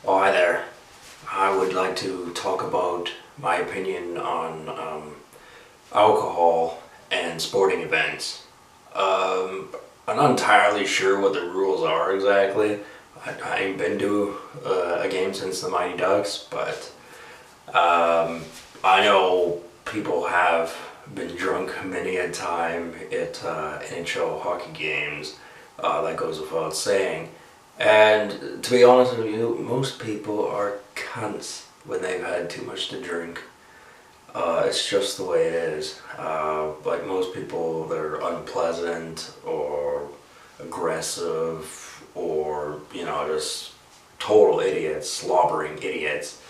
Oh, hi there. I would like to talk about my opinion on alcohol and sporting events. Um, I'm not entirely sure what the rules are exactly. I ain't been to a game since the Mighty Ducks, but I know people have been drunk many a time at NHL hockey games. That goes without saying. And to be honest with you, most people are cunts when they've had too much to drink. It's just the way it is. Like most people, they're unpleasant or aggressive or, just total idiots, slobbering idiots.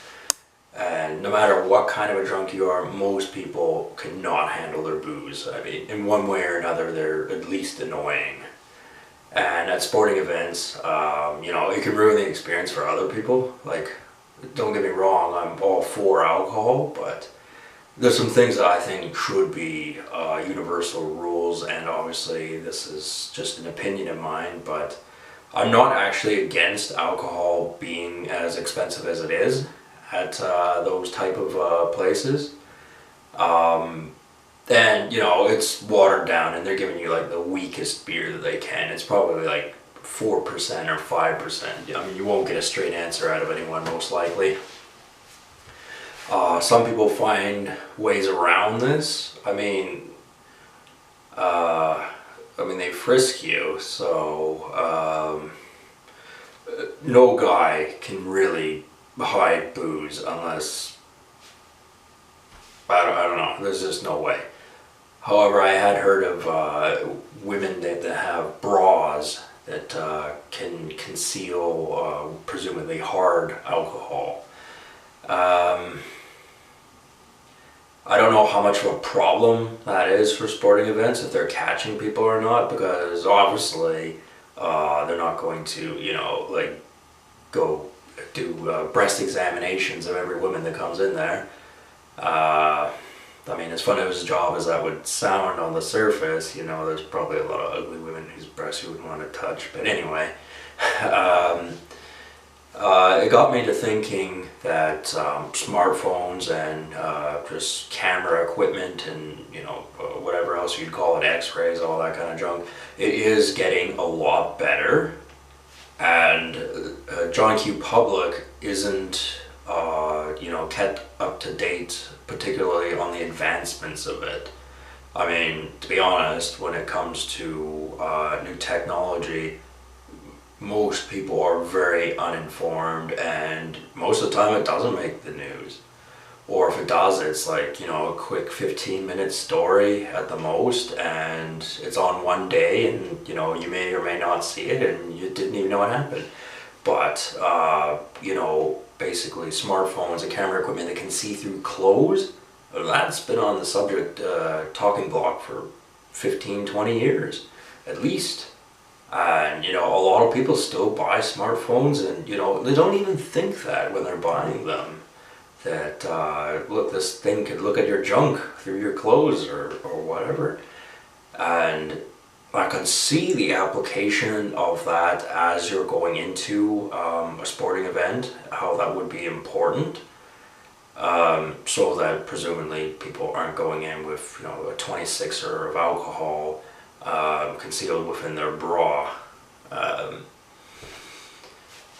And no matter what kind of a drunk you are, most people cannot handle their booze. I mean, in one way or another, they're at least annoying. And at sporting events, it can ruin the experience for other people. Like, don't get me wrong, I'm all for alcohol, but there's some things that I think should be universal rules, and obviously this is just an opinion of mine, but I'm not actually against alcohol being as expensive as it is at those type of places. Um, and it's watered down, and they're giving you like the weakest beer that they can. It's probably like 4% or 5%. I mean, you won't get a straight answer out of anyone most likely. Some people find ways around this. They frisk you, so no guy can really hide booze unless I don't know. There's just no way. However, I had heard of women that have bras that can conceal presumably hard alcohol. Um, I don't know how much of a problem that is for sporting events, if they're catching people or not, because obviously they're not going to, like go do breast examinations of every woman that comes in there. Uh, as fun of his job as that would sound on the surface, there's probably a lot of ugly women whose breasts you wouldn't want to touch. But anyway, um, it got me to thinking that smartphones and just camera equipment and whatever else you'd call it, X-rays, all that kind of junk, it is getting a lot better. And John Q. Public isn't kept up to date, particularly on the advancements of it. I mean, to be honest, when it comes to new technology, most people are very uninformed, and most of the time it doesn't make the news. Or if it does, it's like, a quick 15-minute story at the most, and it's on one day, and, you may or may not see it, and you didn't even know what happened. But, basically smartphones and camera equipment that can see through clothes, that's been on the subject talking block for 15, 20 years, at least. And, a lot of people still buy smartphones, and, they don't even think that when they're buying them. That, look, this thing could look at your junk through your clothes or whatever. And I can see the application of that as you're going into a sporting event, how that would be important. So that presumably people aren't going in with, a 26er of alcohol concealed within their bra. Um,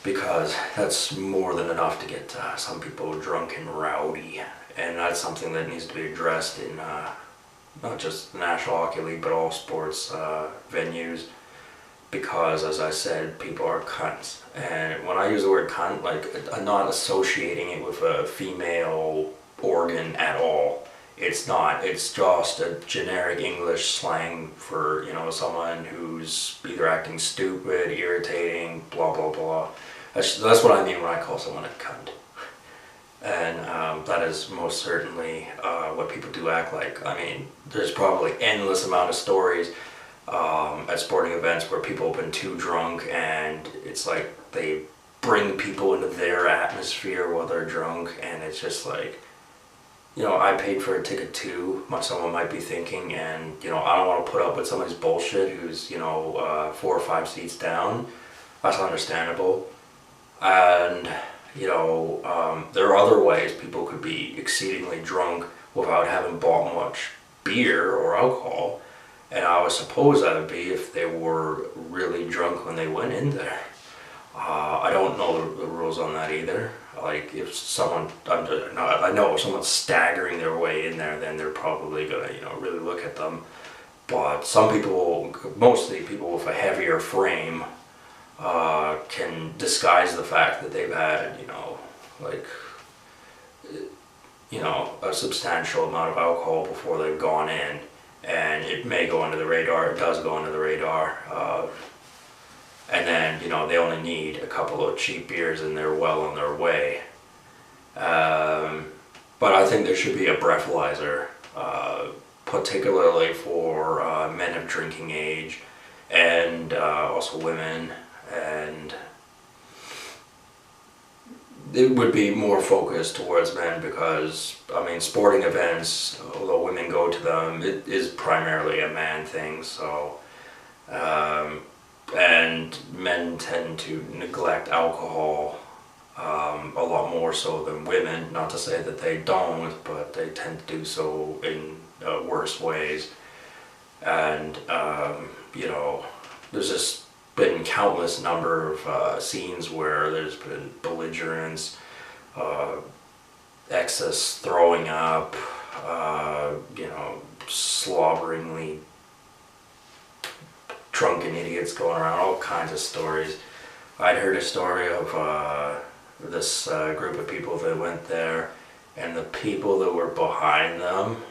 because that's more than enough to get some people drunk and rowdy. And that's something that needs to be addressed in not just the National Hockey League, but all sports venues, because, as I said, people are cunts. And when I use the word cunt, like, I'm not associating it with a female organ at all. It's not. It's just a generic English slang for, someone who's either acting stupid, irritating, blah, blah, blah. That's what I mean when I call someone a cunt. And that is most certainly what people do act like. I mean, there's probably endless amount of stories at sporting events where people have been too drunk, and it's like they bring people into their atmosphere while they're drunk, and it's just like, I paid for a ticket too, someone might be thinking, and, I don't want to put up with somebody's bullshit who's, 4 or 5 seats down. That's understandable. And, there are other ways people could be exceedingly drunk without having bought much beer or alcohol. And I would suppose that would be if they were really drunk when they went in there. I don't know the rules on that either. Like if someone, I know if someone's staggering their way in there, then they're probably gonna, really look at them. But some people, mostly people with a heavier frame, can disguise the fact that they've had, like, a substantial amount of alcohol before they've gone in. And it may go under the radar, it does go under the radar. And then, they only need a couple of cheap beers and they're well on their way. But I think there should be a breathalyzer, particularly for men of drinking age and also women. And it would be more focused towards men because, sporting events, although women go to them, it is primarily a man thing, so... and men tend to neglect alcohol a lot more so than women. Not to say that they don't, but they tend to do so in worse ways. And, there's just been countless number of scenes where there's been belligerence, excess throwing up, slobberingly drunken idiots going around, all kinds of stories. I'd heard a story of this group of people that went there, and the people that were behind them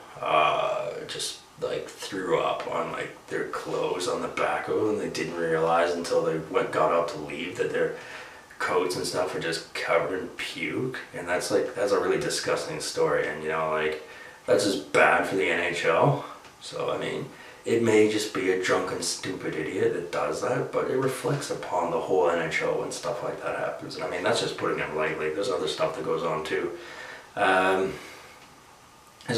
just like threw up on like their clothes on the back of them. They didn't realize until they got up to leave that their coats and stuff were just covered in puke. And that's a really disgusting story, and that's just bad for the NHL. So it may just be a drunken, stupid idiot that does that, but it reflects upon the whole NHL when stuff like that happens. And that's just putting it lightly. There's other stuff that goes on too. As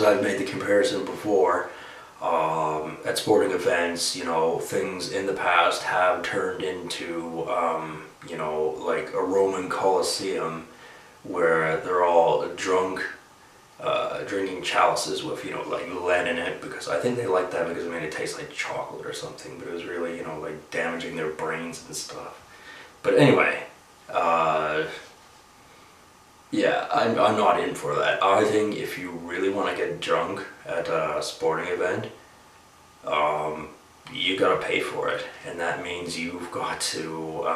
I've made the comparison before, at sporting events, things in the past have turned into, like a Roman Colosseum where they're all drunk, drinking chalices with, like lead in it, because I think they liked that because it made it taste like chocolate or something, but it was really, like damaging their brains and stuff. But anyway, yeah, I'm not in for that. I think if you really want to get drunk at a sporting event, you gotta pay for it, and that means you've got to,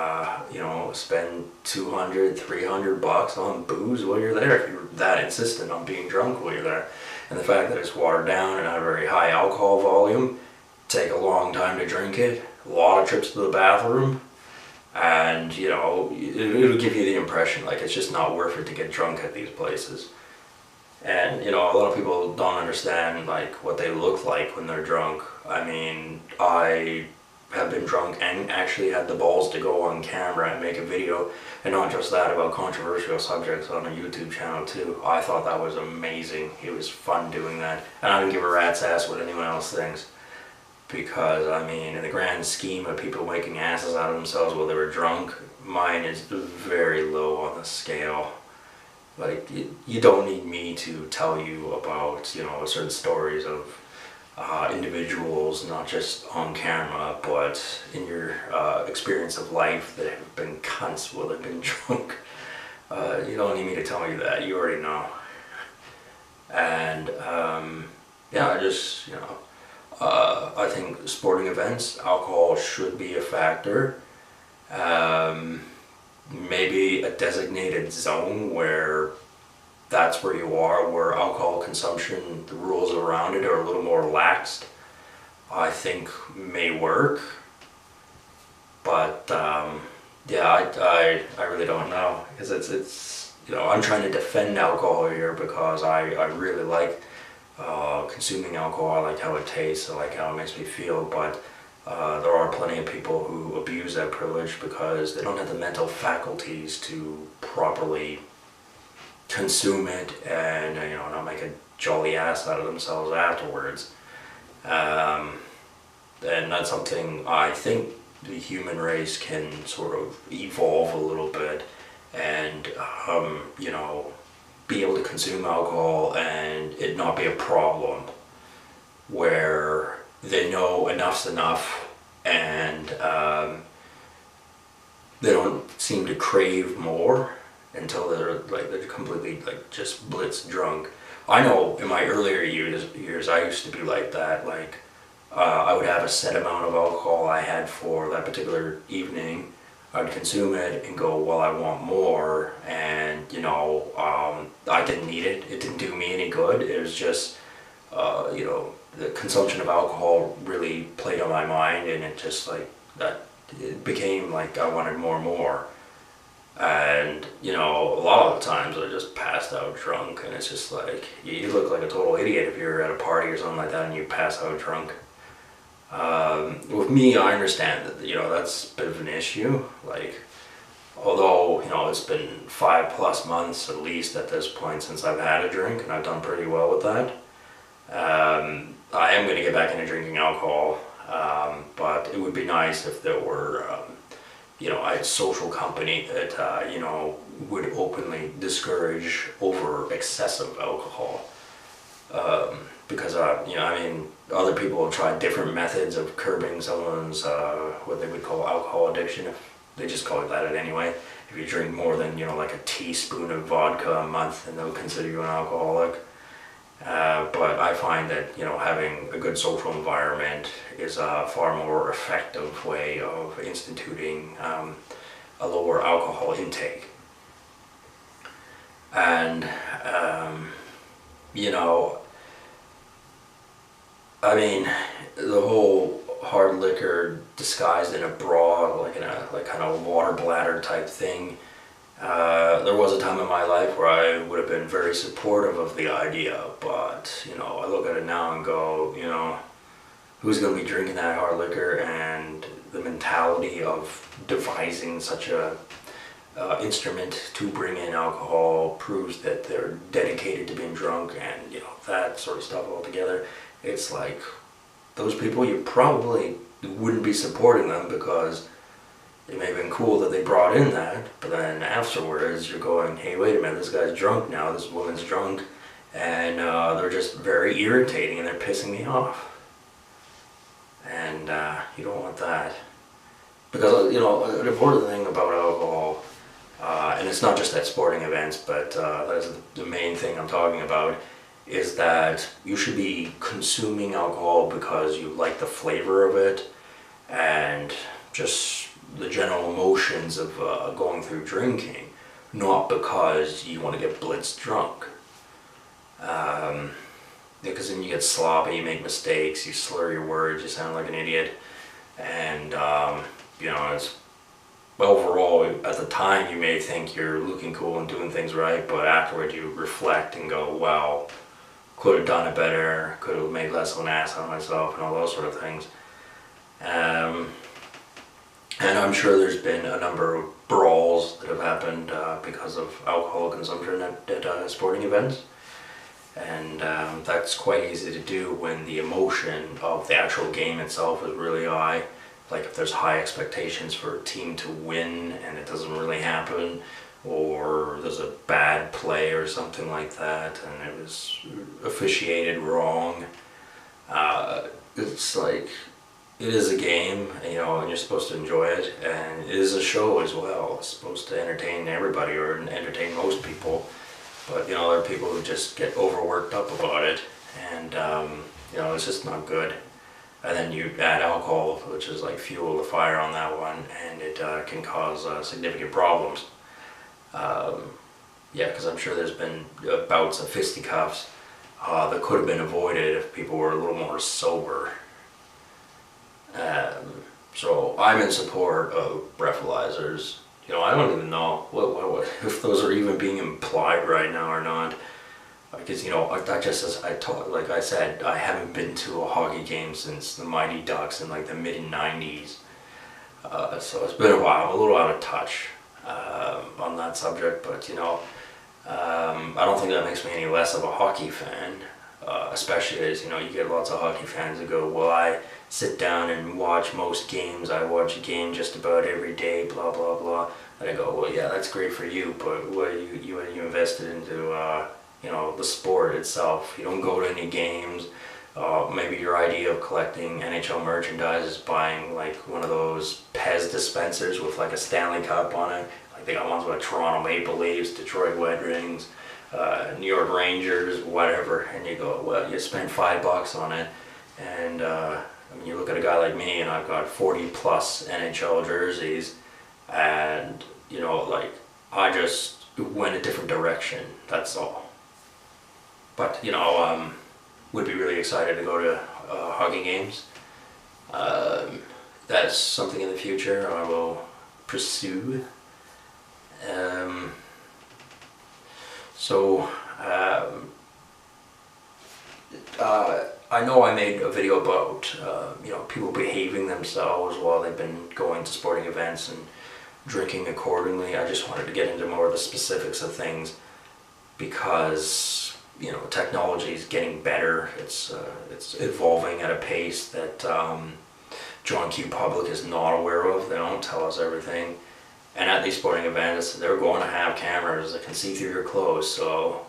spend $200, $300 on booze while you're there if you're that insistent on being drunk while you're there. And the fact that it's watered down and at a very high alcohol volume, take a long time to drink it, a lot of trips to the bathroom, and it'll give you the impression like it's just not worth it to get drunk at these places. And a lot of people don't understand like what they look like when they're drunk. I have been drunk and actually had the balls to go on camera and make a video, and not just that, about controversial subjects on a YouTube channel too. I thought that was amazing. It was fun doing that, and I don't give a rat's ass what anyone else thinks, because in the grand scheme of people making asses out of themselves while they were drunk, mine is very low on the scale. Like, you don't need me to tell you about, certain stories of individuals, not just on camera, but in your experience of life that have been cunts while they've been drunk. You don't need me to tell you that, you already know. And, I think sporting events, alcohol should be a factor. Maybe a designated zone where that's where you are, where alcohol consumption, the rules around it are a little more laxed, I think may work. But I really don't know, because it's I'm trying to defend alcohol here because I really like consuming alcohol. I like how it tastes, I like how it makes me feel, but there are plenty of people who abuse that privilege because they don't have the mental faculties to properly consume it and not make a jolly ass out of themselves afterwards. And that's something I think the human race can sort of evolve a little bit and you know, be able to consume alcohol and it not be a problem, where they know enough's enough, and they don't seem to crave more until they're completely like just blitz drunk. I know in my earlier years I used to be like that. Like I would have a set amount of alcohol I had for that particular evening. I'd consume it and go, well, I want more, and you know, I didn't need it. It didn't do me any good. It was just, you know, the consumption of alcohol really played on my mind, and it just like that. It became like I wanted more and more, and you know, a lot of the times I just passed out drunk, and it's just like you look like a total idiot if you're at a party or something like that and you pass out drunk. With me, I understand that, you know, that's a bit of an issue. Like, although, you know, it's been 5+ months at least at this point since I've had a drink, and I've done pretty well with that. I am going to get back into drinking alcohol, but it would be nice if there were, you know, I had social company that, you know, would openly discourage over excessive alcohol. Because, you know, I mean, other people have tried different methods of curbing someone's, what they would call alcohol addiction, if they just call it that anyway. If you drink more than, you know, like a teaspoon of vodka a month, then they'll consider you an alcoholic. But I find that, you know, having a good social environment is a far more effective way of instituting a lower alcohol intake. And, you know, I mean, the whole hard liquor disguised in a bra, like in a like kind of water bladder type thing. There was a time in my life where I would have been very supportive of the idea, but you know, I look at it now and go, you know, who's going to be drinking that hard liquor? And the mentality of devising such a instrument to bring in alcohol proves that they're dedicated to being drunk, and you know, that sort of stuff altogether. It's like, those people, you probably wouldn't be supporting them because it may have been cool that they brought in that, but then afterwards you're going, hey, wait a minute, this guy's drunk now, this woman's drunk, and they're just very irritating and they're pissing me off. And you don't want that. Because, you know, an important thing about alcohol, and it's not just at sporting events, but that's the main thing I'm talking about, is that you should be consuming alcohol because you like the flavor of it and just the general emotions of going through drinking, not because you want to get blitz drunk. Because then you get sloppy, you make mistakes, you slur your words, you sound like an idiot, and you know, it's overall, at the time you may think you're looking cool and doing things right, but afterward you reflect and go, wow, could have done it better, could have made less of an ass out of myself, and all those sort of things. And I'm sure there's been a number of brawls that have happened because of alcohol consumption at sporting events. And that's quite easy to do when the emotion of the actual game itself is really high. Like if there's high expectations for a team to win and it doesn't really happen, or there's a bad play or something like that and it was officiated wrong. It's like, it is a game, you know, and you're supposed to enjoy it, and it is a show as well. It's supposed to entertain everybody, or entertain most people, but you know, there are people who just get overworked up about it, and you know, it's just not good. And then you add alcohol, which is like fuel to fire on that one, and it can cause significant problems. Yeah, because I'm sure there's been bouts of fisticuffs that could have been avoided if people were a little more sober. So I'm in support of breathalyzers. You know, I don't even know what if those are even being implied right now or not. Because, you know, like I said, I haven't been to a hockey game since the Mighty Ducks in like the mid-90s. So it's been a while. I'm a little out of touch on that subject, but you know, I don't think that makes me any less of a hockey fan. Especially as, you know, you get lots of hockey fans that go, well, I sit down and watch most games, I watch a game just about every day, blah blah blah. And I go, well, yeah, that's great for you, but what you invested into, the sport itself. You don't go to any games. Maybe your idea of collecting NHL merchandise is buying like one of those Pez dispensers with like a Stanley Cup on it. Like they got ones with Toronto Maple Leafs, Detroit Red Wings, New York Rangers, whatever. And you go, well, you spend $5 on it, and you look at a guy like me, and I've got 40 plus NHL jerseys, and I just went a different direction. That's all. But would be really excited to go to hockey games. That's something in the future I will pursue. I know I made a video about people behaving themselves while they've been going to sporting events and drinking accordingly. I just wanted to get into more of the specifics of things because technology is getting better. It's evolving at a pace that John Q. Public is not aware of. They don't tell us everything. And at these sporting events, they're going to have cameras that can see through your clothes. So,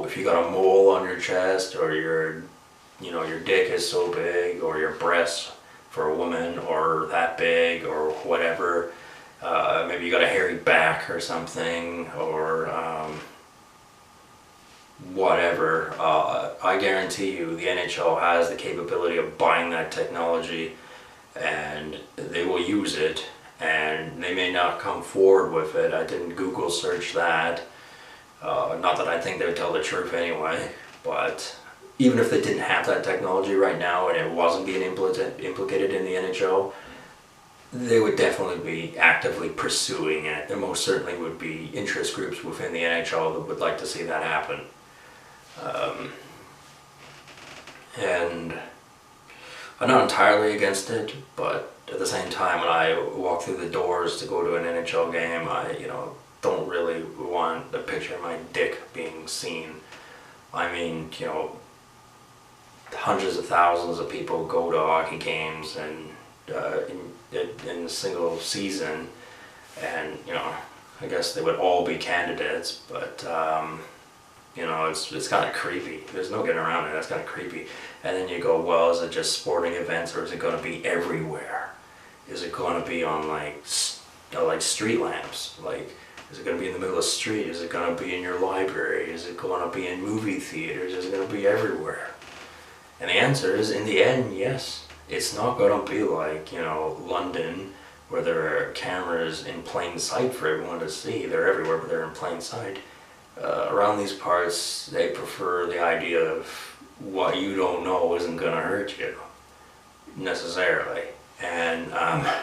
if you got a mole on your chest, or your dick is so big, or your breasts for a woman are that big, or whatever. Maybe you got a hairy back or something, or whatever. I guarantee you the NHL has the capability of buying that technology, and they will use it, and they may not come forward with it. I didn't Google search that. Not that I think they would tell the truth anyway, but even if they didn't have that technology right now and it wasn't being implicated in the NHL, they would definitely be actively pursuing it. There most certainly would be interest groups within the NHL that would like to see that happen. And I'm not entirely against it, but at the same time, when I walk through the doors to go to an NHL game, I don't really want the picture of my dick being seen. I mean, hundreds of thousands of people go to hockey games and in a single season, and I guess they would all be candidates, but it's kind of creepy. There's no getting around it. That's kind of creepy. And then you go, well, is it just sporting events, or is it going to be everywhere? Is it going to be on like street lamps? Like, is it going to be in the middle of the street? Is it going to be in your library? Is it going to be in movie theaters? Is it going to be everywhere? And the answer is, in the end, yes. It's not going to be like, London, where there are cameras in plain sight for everyone to see. They're everywhere, but they're in plain sight. Around these parts, they prefer the idea of what you don't know isn't going to hurt you, necessarily. And, I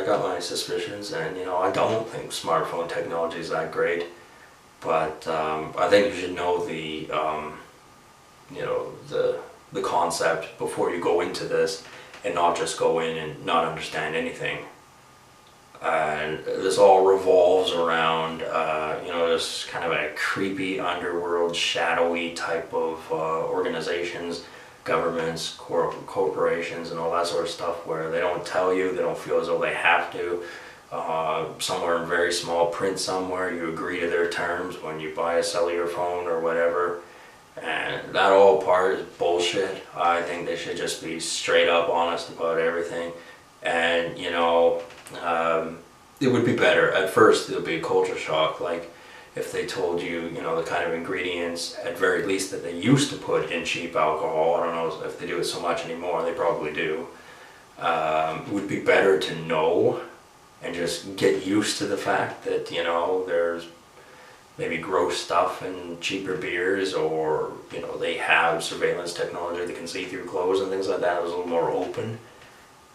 got my suspicions, and, I don't think smartphone technology is that great. But I think you should know the concept before you go into this, and not just go in and not understand anything. And this all revolves around, this kind of a creepy underworld, shadowy type of organizations, governments, corporations, and all that sort of stuff, where they don't tell you, they don't feel as though they have to. Somewhere in very small print somewhere, you agree to their terms when you buy a cellular phone or whatever. And that whole part is bullshit. I think they should just be straight up honest about everything. And, it would be better. At first, it would be a culture shock. Like, if they told you, the kind of ingredients, at very least, that they used to put in cheap alcohol. I don't know if they do it so much anymore. They probably do. It would be better to know and just get used to the fact that, there's maybe gross stuff in cheaper beers, or, they have surveillance technology that can see through clothes and things like that. It was a little more open.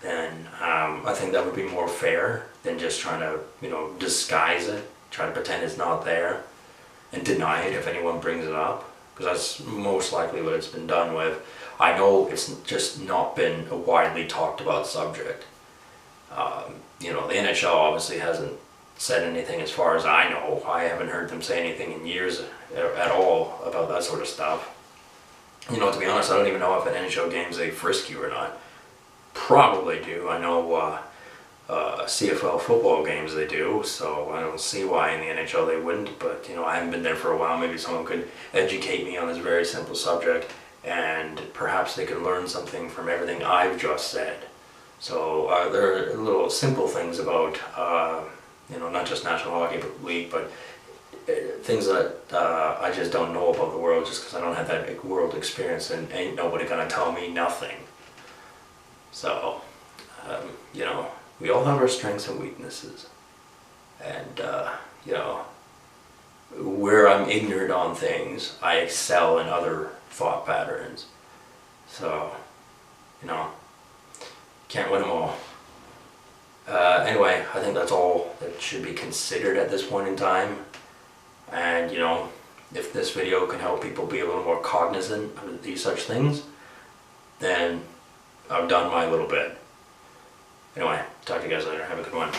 Then I think that would be more fair than just trying to, disguise it, try to pretend it's not there, and deny it if anyone brings it up, because that's most likely what it's been done with. I know it's just not been a widely talked about subject. The NHL obviously hasn't said anything as far as I know. I haven't heard them say anything in years at all about that sort of stuff. To be honest, I don't even know if at NHL games they frisk you or not. probably do. I know CFL football games they do, so I don't see why in the NHL they wouldn't, but you know, I haven't been there for a while. Maybe someone could educate me on this very simple subject, and perhaps they could learn something from everything I've just said. So there are little simple things about, you know, not just National Hockey League, but things that I just don't know about the world just because I don't have that world experience, and ain't nobody gonna tell me nothing. So, you know, we all have our strengths and weaknesses. And, you know, where I'm ignorant on things, I excel in other thought patterns. So, you know, can't win them all. Anyway, I think that's all that should be considered at this point in time. And, you know, if this video can help people be a little more cognizant of these such things, then I've done my little bit. Anyway, talk to you guys later. Have a good one.